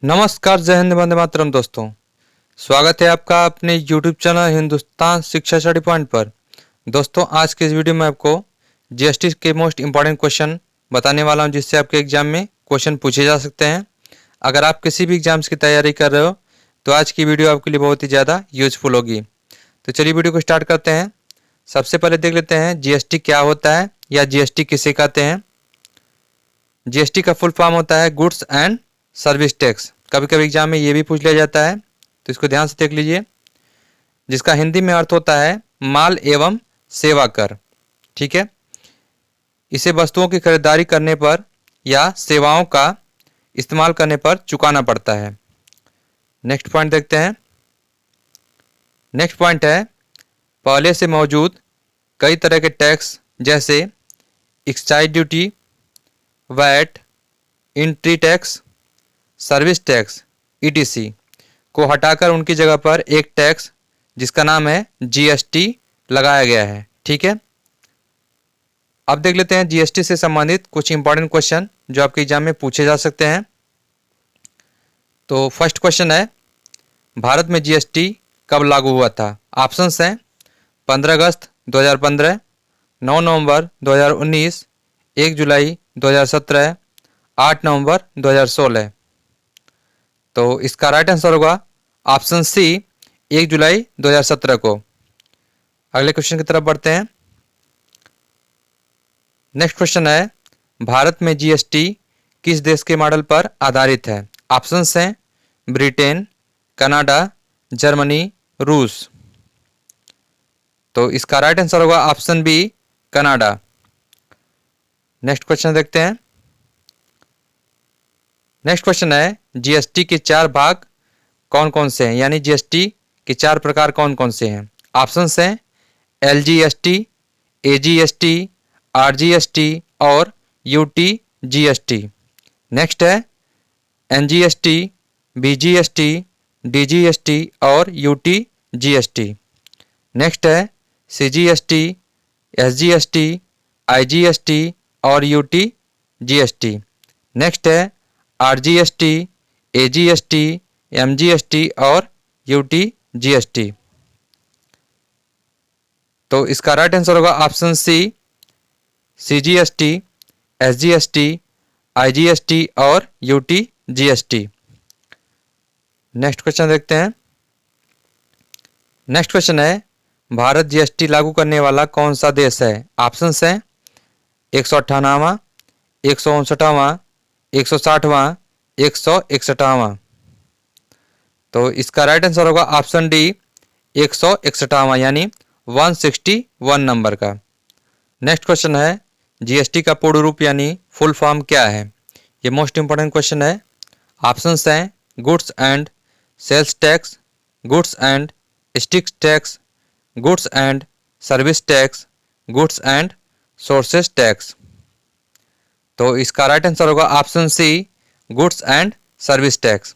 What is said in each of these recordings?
नमस्कार, जय हिंद, वंदे मातरम। दोस्तों, स्वागत है आपका अपने YouTube चैनल हिंदुस्तान शिक्षा स्टडी पॉइंट पर। दोस्तों, आज के इस वीडियो में आपको जीएसटी के मोस्ट इंपॉर्टेंट क्वेश्चन बताने वाला हूं, जिससे आपके एग्जाम में क्वेश्चन पूछे जा सकते हैं। अगर आप किसी भी एग्जाम्स की तैयारी कर रहे हो तो आज की वीडियो आपके लिए बहुत ही ज़्यादा यूजफुल होगी। तो चलिए वीडियो को स्टार्ट करते हैं। सबसे पहले देख लेते हैं जीएसटी क्या होता है या जीएसटी किसे कहते हैं। जीएसटी का फुल फॉर्म होता है गुड्स एंड सर्विस टैक्स। कभी कभी एग्जाम में ये भी पूछ लिया जाता है, तो इसको ध्यान से देख लीजिए। जिसका हिंदी में अर्थ होता है माल एवं सेवा कर। ठीक है, इसे वस्तुओं की खरीदारी करने पर या सेवाओं का इस्तेमाल करने पर चुकाना पड़ता है। नेक्स्ट पॉइंट देखते हैं। नेक्स्ट पॉइंट है पहले से मौजूद कई तरह के टैक्स जैसे excise duty, VAT, entry tax, service tax ETC को हटाकर उनकी जगह पर एक टैक्स जिसका नाम है जीएसटी लगाया गया है। ठीक है, अब देख लेते हैं जीएसटी से संबंधित कुछ इंपॉर्टेंट क्वेश्चन जो आपके एग्जाम में पूछे जा सकते हैं। तो फर्स्ट क्वेश्चन है भारत में जीएसटी कब लागू हुआ था। ऑप्शंस हैं 15 अगस्त 2015, 9 नवंबर 2019, 1 जुलाई 2017, 8 नवंबर 2016। तो इसका राइट आंसर होगा ऑप्शन सी 1 जुलाई 2017 को। अगले क्वेश्चन की तरफ बढ़ते हैं। नेक्स्ट क्वेश्चन है भारत में जीएसटी किस देश के मॉडल पर आधारित है। ऑप्शंस हैं ब्रिटेन, कनाडा, जर्मनी, रूस। तो इसका राइट आंसर होगा option B Canada. Next question देखते हैं। नेक्स्ट क्वेश्चन है जीएसटी के 4 भाग कौन कौन से हैं, यानी जीएसटी के 4 प्रकार कौन कौन से हैं। ऑप्शंस हैं एलजीएसटी, एजीएसटी, आरजीएसटी और यूटीजीएसटी। नेक्स्ट है एनजीएसटी, बीजीएसटी, डीजीएसटी और यूटीजीएसटी। नेक्स्ट है सीजीएसटी, एसजीएसटी, आईजीएसटी और यूटीजीएसटी। नेक्स्ट है आरजीएसटी, एजीएसटी, एमजीएसटी और यूटीजीएसटी। तो इसका राइट आंसर होगा option C CGST, SGST, IGST और यूटीजीएसटी। नेक्स्ट क्वेश्चन देखते हैं। नेक्स्ट क्वेश्चन है भारत जीएसटी लागू करने वाला कौन सा देश है। ऑप्शंस हैं 198वां, 159वां, 160वां, 161वां। तो इसका राइट आंसर होगा ऑप्शन डी 161वां, यानी 161 नंबर का। नेक्स्ट क्वेश्चन है जीएसटी का पूर्ण रूप यानी फुल फॉर्म क्या है। ये मोस्ट इंपॉर्टेंट क्वेश्चन है। ऑप्शंस हैं goods and sales tax, goods and sticks tax, goods and service tax, goods and sources tax. तो इसका राइट आंसर होगा option C goods and service tax.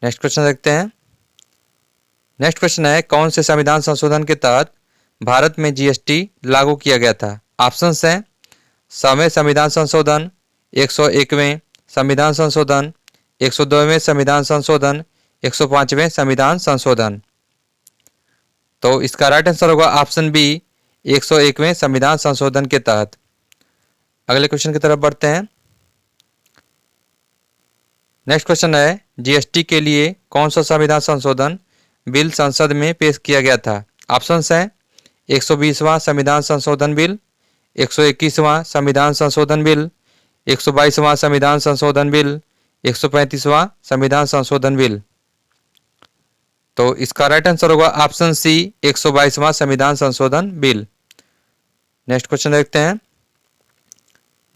Next question देखते हैं। नेक्स्ट क्वेश्चन है कौन से संविधान संशोधन के तहत भारत में जीएसटी लागू किया गया था। ऑप्शंस हैं 100वें संविधान संशोधन, 101वें संविधान संशोधन, 102वें संविधान संशोधन, 105वें संविधान संशोधन। तो इसका राइट आंसर होगा ऑप्शन बी 101वें संविधान संशोधन के तहत। अगले क्वेश्चन की तरफ बढ़ते हैं। नेक्स्ट क्वेश्चन है जीएसटी के लिए कौन सा संविधान संशोधन बिल संसद में पेश किया गया था। ऑप्शंस हैं 120वां संविधान संशोधन बिल, 121वां संविधान संशोधन बिल, 122वां संविधान संशोधन बिल, 135वां संविधान संशोधन बिल। तो इसका राइट आंसर होगा ऑप्शन सी 122वां संविधान संशोधन बिल। नेक्स्ट क्वेश्चन देखते हैं।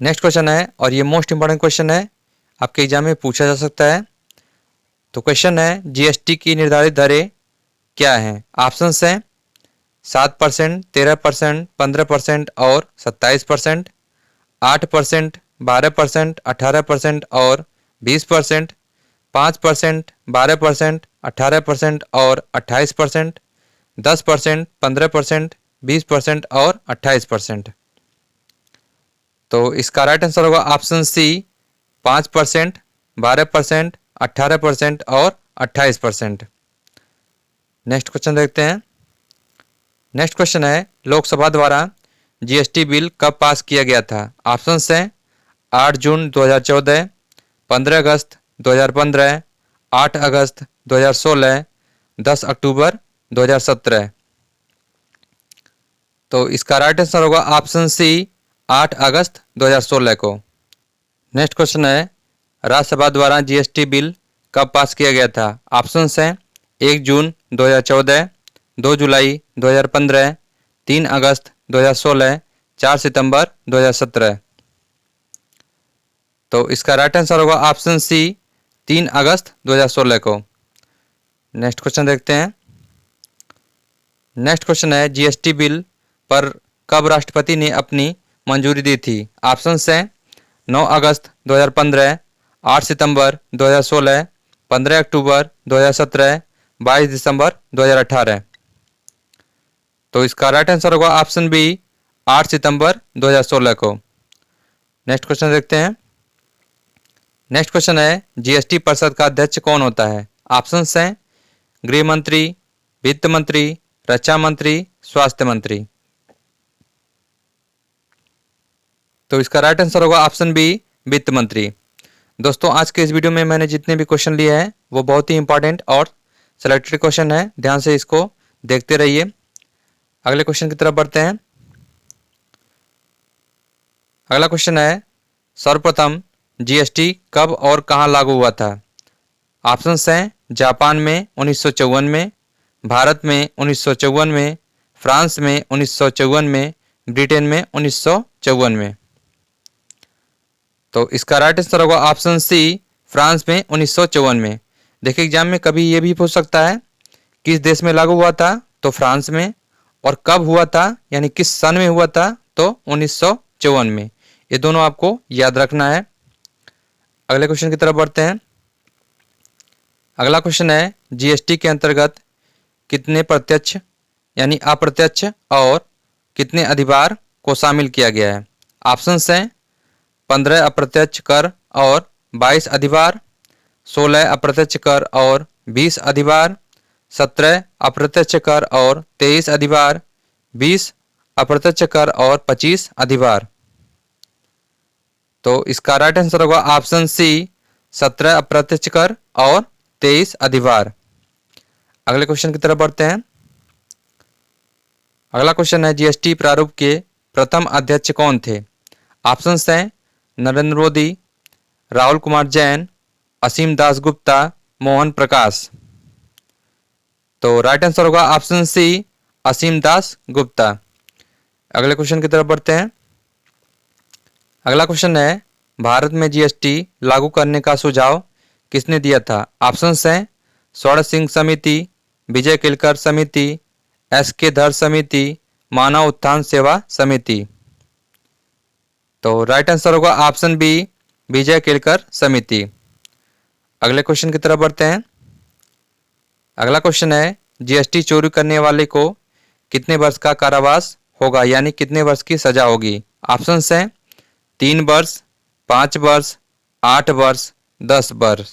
नेक्स्ट क्वेश्चन है और ये मोस्ट इंपॉर्टेंट क्वेश्चन है, आपके एग्जाम में पूछा जा सकता है। तो क्वेश्चन है जीएसटी की निर्धारित दरें क्या हैं। ऑप्शंस हैं 7%, 13%, 15% और 27%, 8%, 12%, 18% और 20%, 5%, 12%, 18% और 28%, 10%, 15%, 20% और 28%। तो इसका राइट आंसर होगा ऑप्शन सी 5%, 12%, 18% और 28%। नेक्स्ट क्वेश्चन देखते हैं। नेक्स्ट क्वेश्चन है, लोकसभा द्वारा जीएसटी बिल कब पास किया गया था? ऑप्शन है 8 जून 2014, 15 अगस्त 2015, 8 अगस्त 2016, 10 अक्टूबर 2017। तो इसका राइट आंसर होगा ऑप्शन सी, 8 अगस्त 2016 को। नेक्स्ट क्वेश्चन है, राज्यसभा द्वारा जीएसटी बिल कब पास किया गया था? ऑप्शन हैं 1 जून 2014, 2 जुलाई 2015, 3 अगस्त 2016, 4 सितंबर 2017। तो इसका राइट आंसर होगा ऑप्शन सी, 3 अगस्त 2016 को। नेक्स्ट क्वेश्चन देखते हैं। नेक्स्ट क्वेश्चन है, जीएसटी बिल पर कब राष्ट्रपति ने अपनी मंजूरी दी थी? ऑप्शन हैं 9 अगस्त 2015, 8 सितंबर 2016, 15 अक्टूबर 2017, 22 दिसंबर 2018। तो इसका राइट आंसर होगा ऑप्शन बी, 8 सितंबर 2016 को। नेक्स्ट क्वेश्चन देखते हैं। नेक्स्ट क्वेश्चन है, जीएसटी परिषद का अध्यक्ष कौन होता है? ऑप्शन हैं गृह मंत्री, वित्त मंत्री, रक्षा मंत्री, स्वास्थ्य मंत्री। तो इसका राइट आंसर होगा ऑप्शन बी, वित्त मंत्री। दोस्तों, आज के इस वीडियो में मैंने जितने भी क्वेश्चन लिए हैं वो बहुत ही इंपॉर्टेंट और सिलेक्टेड क्वेश्चन है। ध्यान से इसको देखते रहिए। अगले क्वेश्चन की तरफ बढ़ते हैं। अगला क्वेश्चन है, सर्वप्रथम जीएसटी कब और कहां लागू हुआ था? ऑप्शन हैं जापान में 1954 में, भारत में 1954 में, फ्रांस में 1954 में, ब्रिटेन में 1954 में। तो इसका राइट आंसर होगा ऑप्शन सी, फ्रांस में 1954 में। देखिए, एग्जाम में कभी ये भी पूछ सकता है किस देश में लागू हुआ था, तो फ्रांस में। और कब हुआ था यानी किस सन में हुआ था, तो 1954 में। ये दोनों आपको याद रखना है। अगले क्वेश्चन की तरफ बढ़ते हैं। अगला क्वेश्चन है, जीएसटी के अंतर्गत कितने प्रत्यक्ष यानी अप्रत्यक्ष और कितने अधिभार को शामिल किया गया है? ऑप्शन हैं 15 अप्रत्यक्ष कर और 22 अधिभार, 16 अप्रत्यक्ष कर और 20 अधिभार, 17 अप्रत्यक्ष कर और 23 अधिभार, 20 अप्रत्यक्ष कर और 25 अधिभार। तो इसका राइट आंसर होगा ऑप्शन सी, 17 अप्रत्यक्ष कर और 23 अधिभार। अगले क्वेश्चन की तरफ बढ़ते हैं। अगला क्वेश्चन है, जीएसटी प्रारूप के प्रथम अध्यक्ष कौन थे? ऑप्शन हैं नरेंद्र मोदी, राहुल कुमार जैन, असीम दास गुप्ता, मोहन प्रकाश। तो राइट आंसर होगा ऑप्शन सी, असीम दास गुप्ता। अगले क्वेश्चन की तरफ बढ़ते हैं। अगला क्वेश्चन है, भारत में जीएसटी लागू करने का सुझाव किसने दिया था? ऑप्शन हैं स्वर्ण सिंह समिति, विजय केलकर समिति, एस.के. धर समिति, मानव उत्थान सेवा समिति। तो राइट आंसर होगा ऑप्शन बी, विजय केलकर समिति। अगले क्वेश्चन की तरफ बढ़ते हैं। अगला क्वेश्चन है, जीएसटी चोरी करने वाले को कितने वर्ष का कारावास होगा यानी कितने वर्ष की सजा होगी? ऑप्शन हैं 3 वर्ष, 5 वर्ष, 8 वर्ष, 10 वर्ष।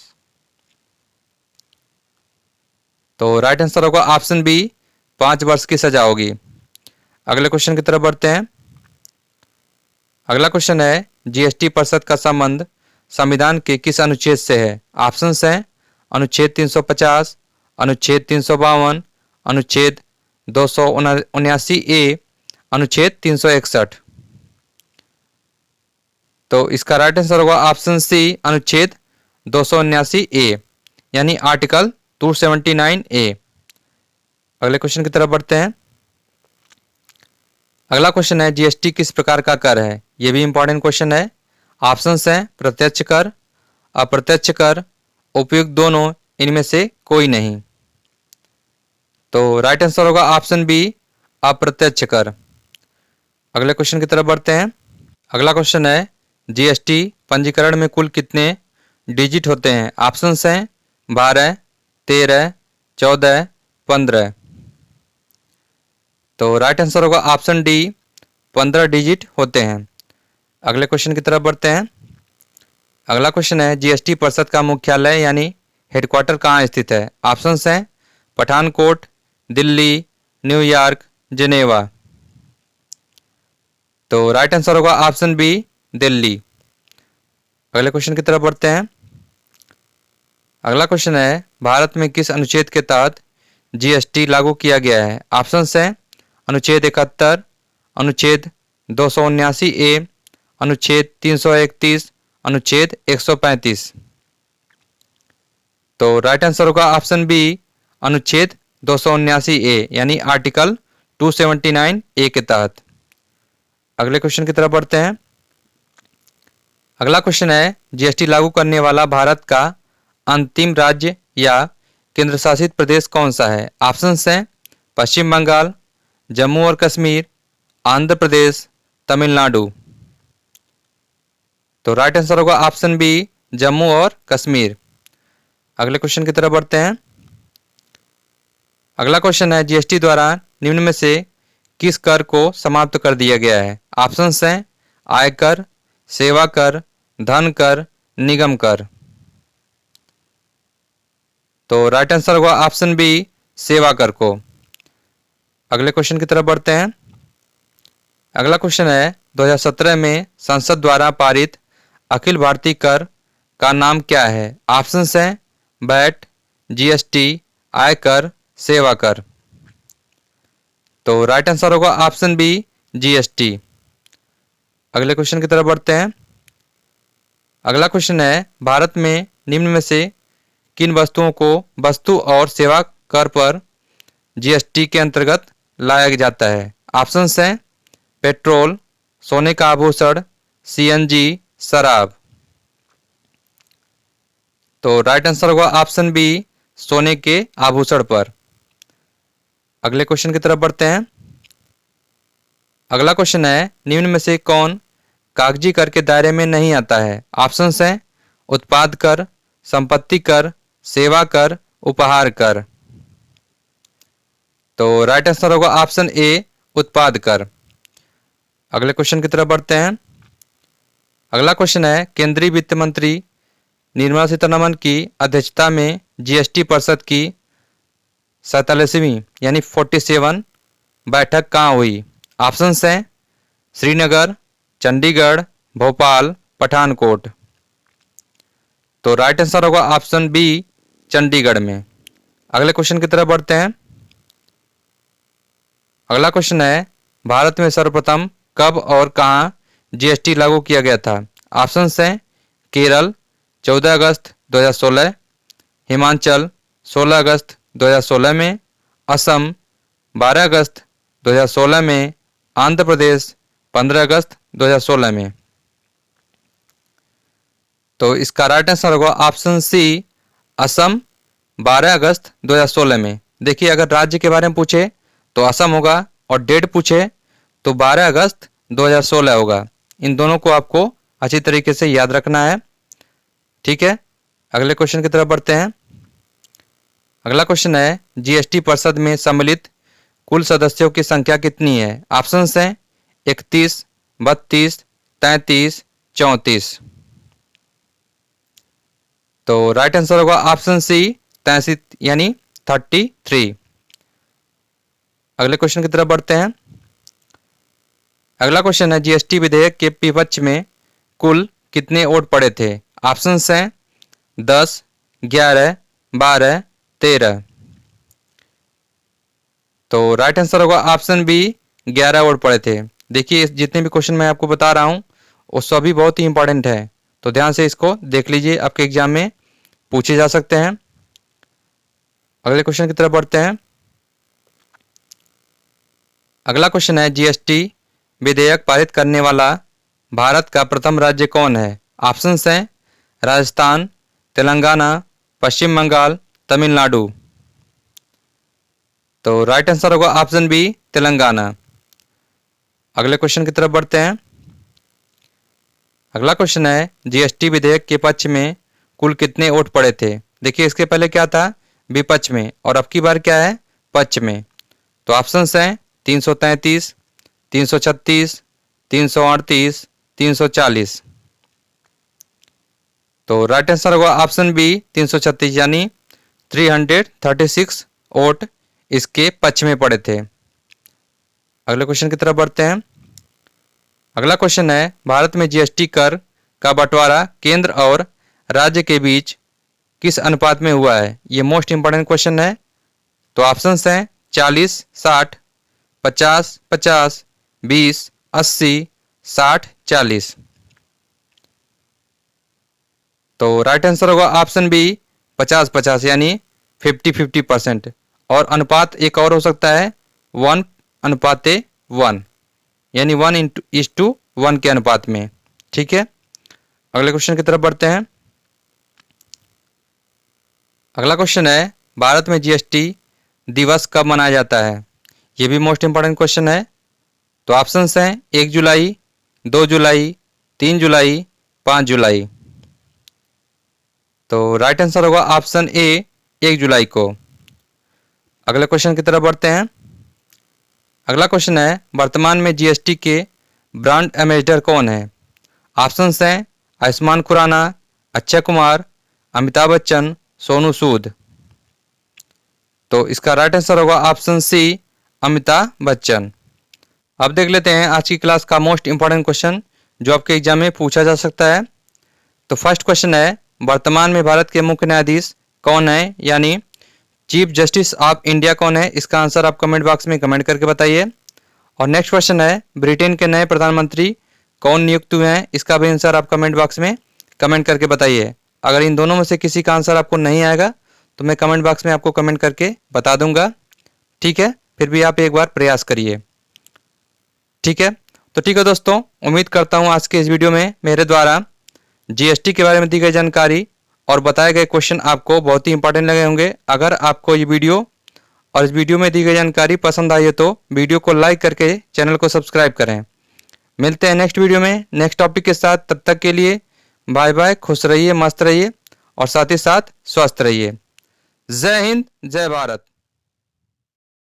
तो राइट आंसर होगा ऑप्शन बी, 5 वर्ष की सजा होगी। अगले क्वेश्चन की तरफ बढ़ते हैं। अगला क्वेश्चन है, जीएसटी परिषद का संबंध संविधान के किस अनुच्छेद से है? ऑप्शन हैं अनुच्छेद 350, अनुच्छेद 352, अनुच्छेद 279 ए, अनुच्छेद 361। तो इसका राइट आंसर होगा ऑप्शन सी, अनुच्छेद 279 ए यानी आर्टिकल 279 ए। अगले क्वेश्चन की तरफ बढ़ते हैं। अगला क्वेश्चन है, जीएसटी किस प्रकार का कर है? यह भी इंपॉर्टेंट क्वेश्चन है। ऑप्शन हैं प्रत्यक्ष कर, अप्रत्यक्ष कर, उपयुक्त दोनों, इनमें से कोई नहीं। तो राइट आंसर होगा ऑप्शन बी, अप्रत्यक्ष कर। अगले क्वेश्चन की तरफ बढ़ते हैं। अगला क्वेश्चन है, जीएसटी पंजीकरण में कुल कितने डिजिट होते हैं? ऑप्शन हैं 12, 13, 14, 15। तो राइट आंसर होगा ऑप्शन डी, 15 डिजिट होते हैं। अगले क्वेश्चन की तरफ बढ़ते हैं। अगला क्वेश्चन है जीएसटी परिषद का मुख्यालय यानी हेडक्वार्टर कहाँ स्थित है? ऑप्शंस हैं पठानकोट, दिल्ली, न्यूयॉर्क, जिनेवा। तो राइट आंसर होगा ऑप्शन बी, दिल्ली। अगले क्वेश्चन की तरफ बढ़ते हैं। अगला क्वेश्चन है भारत में किस अनुच्छेद के तहत जीएसटी लागू किया गया है? ऑप्शंस हैं अनुच्छेद 71, अनुच्छेद 279 ए, अनुच्छेद 331, अनुच्छेद 135। तो राइट आंसर होगा ऑप्शन बी, अनुच्छेद 279 ए यानी आर्टिकल 279 ए के तहत। अगले क्वेश्चन की तरफ बढ़ते हैं। अगला क्वेश्चन है जीएसटी लागू करने वाला भारत का अंतिम राज्य या केंद्र शासित प्रदेश कौन सा है? ऑप्शंस हैं पश्चिम बंगाल, जम्मू और कश्मीर, आंध्र प्रदेश, तमिलनाडु। तो राइट आंसर होगा ऑप्शन बी, जम्मू और कश्मीर। अगले क्वेश्चन की तरफ बढ़ते हैं। अगला क्वेश्चन है जीएसटी द्वारा निम्न में से किस कर को समाप्त कर दिया गया है? ऑप्शंस हैं आयकर, सेवा कर, धन कर, निगम कर। तो राइट आंसर होगा ऑप्शन बी, सेवा कर को। अगले क्वेश्चन की तरफ बढ़ते हैं। अगला क्वेश्चन है 2017 में संसद द्वारा पारित अखिल भारतीय कर का नाम क्या है? ऑप्शंस हैं वैट, जीएसटी, आयकर, सेवा कर। तो राइट आंसर होगा ऑप्शन बी, जीएसटी। अगले क्वेश्चन की तरफ बढ़ते हैं। अगला क्वेश्चन है भारत में निम्न में से किन वस्तुओं को वस्तु और सेवा कर पर जीएसटी के अंतर्गत लाया जाता है? ऑप्शंस हैं पेट्रोल, सोने का आभूषण, सीएनजी, शराब। तो राइट आंसर होगा ऑप्शन बी, सोने के आभूषण पर। अगले क्वेश्चन की तरफ बढ़ते हैं। अगला क्वेश्चन है निम्न में से कौन कागजी कर के दायरे में नहीं आता है? ऑप्शंस हैं उत्पाद कर, संपत्ति कर, सेवा कर, उपहार कर। तो राइट आंसर होगा ऑप्शन ए, उत्पाद कर। अगले क्वेश्चन की तरफ बढ़ते हैं। अगला क्वेश्चन है केंद्रीय वित्त मंत्री निर्मला सीतारमण की अध्यक्षता में जीएसटी परिषद की 47वीं यानी 47 बैठक कहाँ हुई? ऑप्शंस हैं श्रीनगर, चंडीगढ़, भोपाल, पठानकोट। तो राइट आंसर होगा ऑप्शन बी, चंडीगढ़ में। अगले क्वेश्चन की तरफ बढ़ते हैं। अगला क्वेश्चन है भारत में सर्वप्रथम कब और कहाँ जीएसटी लागू किया गया था? ऑप्शंस हैं केरल 14 अगस्त 2016, हिमाचल 16 अगस्त 2016 में, असम 12 अगस्त 2016 में, आंध्र प्रदेश 15 अगस्त 2016 में। तो इसका राइट आंसर होगा ऑप्शन सी, असम 12 अगस्त 2016 में। देखिए अगर राज्य के बारे में पूछे तो असम होगा और डेट पूछे तो 12 अगस्त 2016 होगा। इन दोनों को आपको अच्छी तरीके से याद रखना है, ठीक है। अगले क्वेश्चन की तरफ बढ़ते हैं। अगला क्वेश्चन है जीएसटी परिषद में सम्मिलित कुल सदस्यों की संख्या कितनी है? ऑप्शंस हैं 31, 32, 33, 34। तो राइट आंसर होगा ऑप्शन सी, 33 यानी 33। अगले क्वेश्चन की तरफ बढ़ते हैं। अगला क्वेश्चन है जीएसटी विधेयक के विपक्ष में कुल कितने वोट पड़े थे? ऑप्शंस हैं 10, 11, 12, 13। तो राइट आंसर होगा ऑप्शन बी, 11 वोट पड़े थे। देखिए जितने भी क्वेश्चन मैं आपको बता रहा हूँ वो सभी बहुत ही इंपॉर्टेंट है, तो ध्यान से इसको देख लीजिए, आपके एग्जाम में पूछे जा सकते हैं। अगले क्वेश्चन की तरफ बढ़ते हैं। अगला क्वेश्चन है जीएसटी विधेयक पारित करने वाला भारत का प्रथम राज्य कौन है? ऑप्शंस हैं राजस्थान, तेलंगाना, पश्चिम बंगाल, तमिलनाडु। तो राइट आंसर होगा ऑप्शन बी, तेलंगाना। अगले क्वेश्चन की तरफ बढ़ते हैं। अगला क्वेश्चन है जीएसटी विधेयक के पक्ष में कुल कितने वोट पड़े थे? देखिए इसके पहले क्या था, विपक्ष में, और अब की बार क्या है, पक्ष में। तो ऑप्शंस हैं 333, 336, 338, 340। तो राइट आंसर होगा ऑप्शन बी 336 यानी 336 वोट इसके पक्ष में पड़े थे। अगले क्वेश्चन की तरफ बढ़ते हैं। अगला क्वेश्चन है भारत में जीएसटी कर का बंटवारा केंद्र और राज्य के बीच किस अनुपात में हुआ है? ये मोस्ट इंपॉर्टेंट क्वेश्चन है। तो ऑप्शंस हैं 40 60, 50 50, 20 80, 60 40। तो राइट आंसर होगा ऑप्शन बी 50 50 यानी 50-50%। और अनुपात एक और हो सकता है 1:1 यानी 1:1 के अनुपात में। ठीक है, अगले क्वेश्चन की तरफ बढ़ते हैं। अगला क्वेश्चन है भारत में जीएसटी दिवस कब मनाया जाता है? ये भी मोस्ट इंपॉर्टेंट क्वेश्चन है। तो ऑप्शंस हैं 1 जुलाई, 2 जुलाई, 3 जुलाई, 5 जुलाई। तो राइट आंसर होगा ऑप्शन ए 1 जुलाई को। अगले क्वेश्चन की तरफ बढ़ते हैं। अगला क्वेश्चन है वर्तमान में जीएसटी के ब्रांड एम्बेसडर कौन है? ऑप्शंस हैं आयुष्मान खुराना, अक्षय कुमार, अमिताभ बच्चन, सोनू सूद। तो इसका राइट आंसर होगा ऑप्शन सी अमिताभ बच्चन। अब देख लेते हैं आज की क्लास का मोस्ट इंपॉर्टेंट क्वेश्चन जो आपके एग्जाम में पूछा जा सकता है। तो फर्स्ट क्वेश्चन है वर्तमान में भारत के मुख्य न्यायाधीश कौन है, यानी चीफ जस्टिस ऑफ इंडिया कौन है? इसका आंसर आप कमेंट बॉक्स में कमेंट करके बताइए। और नेक्स्ट क्वेश्चन है ब्रिटेन के नए प्रधानमंत्री कौन नियुक्त हुए हैं? इसका भी आंसर आप कमेंट बॉक्स में कमेंट करके बताइए। अगर इन दोनों में से किसी का आंसर आपको नहीं आएगा तो मैं कमेंट बॉक्स में आपको कमेंट करके बता दूंगा। ठीक है, फिर भी आप एक बार प्रयास करिए। ठीक है, तो ठीक है दोस्तों, उम्मीद करता हूँ आज के इस वीडियो में मेरे द्वारा जीएसटी के बारे में दी गई जानकारी और बताए गए क्वेश्चन आपको बहुत ही इंपॉर्टेंट लगे होंगे। अगर आपको ये वीडियो और इस वीडियो में दी गई जानकारी पसंद आई है तो वीडियो को लाइक करके चैनल को सब्सक्राइब करें। मिलते हैं नेक्स्ट वीडियो में नेक्स्ट टॉपिक के साथ। तब तक के लिए बाय बाय, खुश रहिए, मस्त रहिए और साथ ही साथ स्वस्थ रहिए। जय हिंद, जय भारत।